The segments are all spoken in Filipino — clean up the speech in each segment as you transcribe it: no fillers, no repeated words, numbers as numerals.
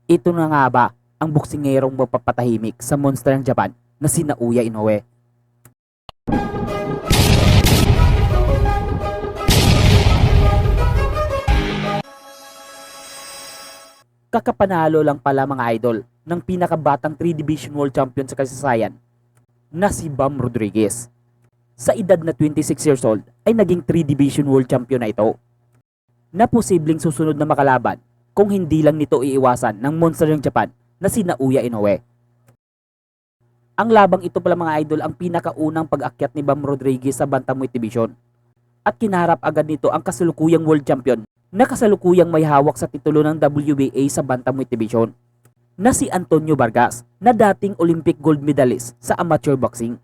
Ito na nga ba ang boksingerong mapapatahimik sa monster ng Japan na si Naoya Inoue? Kakapanalo lang pala mga idol ng pinakabatang 3 Division World Champion sa kasaysayan na si Bam Rodriguez. Sa edad na 26 years old ay naging 3 Division World Champion na ito, na posibleng susunod na makalaban kung hindi lang nito iiwasan ng monster ng Japan na si Naoya Inoue. Ang labang ito pala mga idol ang pinakaunang pag-akyat ni Bam Rodriguez sa Bantamweight Division, at kinaharap agad nito ang kasalukuyang World Champion na kasalukuyang may hawak sa titulo ng WBA sa Bantamweight Division na si Antonio Vargas, na dating Olympic gold medalist sa amateur boxing.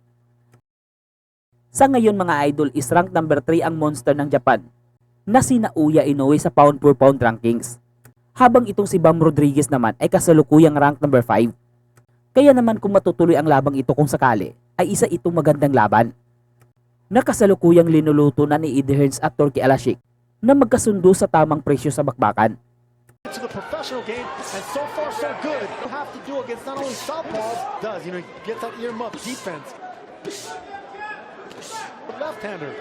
Sa ngayon mga idol is rank number 3 ang monster ng Japan na si Naoya Inoue sa pound for pound rankings, habang itong si Bam Rodriguez naman ay kasalukuyang rank number 5. Kaya naman kung matutuloy ang labang ito kung sakali, ay isa itong magandang laban na kasalukuyang linuluto na ni Eddie Hearns at Turki Al-Sheikh na magkasundo sa tamang presyo sa bakbakan. To the professional game, and so far so good. You have to do against not only southpaws, does, gets that earmuff defense. Left-hander.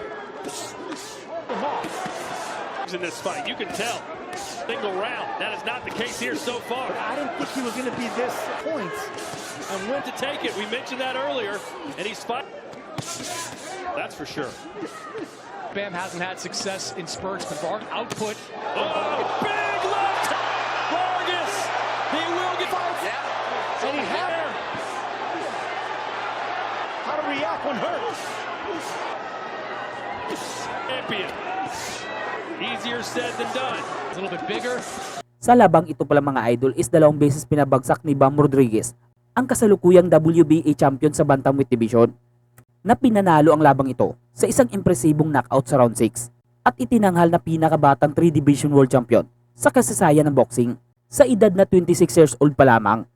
In this fight, you can tell. Single round. That is not the case here so far. But I didn't think he was going to be this points. And when to take it. We mentioned that earlier. And he's fighting. That's for sure. Bam hasn't had success in spurts, but Vargas output. Oh, big left! Vargas! He will get fight. Yeah. And he had how to react when hurt. Champion. Easier said than done. A little bit bigger. Sa labang ito pala mga idol is 2 beses pinabagsak ni Bam Rodriguez ang kasalukuyang WBA champion sa Bantamweight Division, na pinanalo ang labang ito sa isang impresibong knockout sa round 6 at itinanghal na pinakabatang 3 Division World Champion sa kasaysayan ng boxing sa edad na 26 years old pa lamang.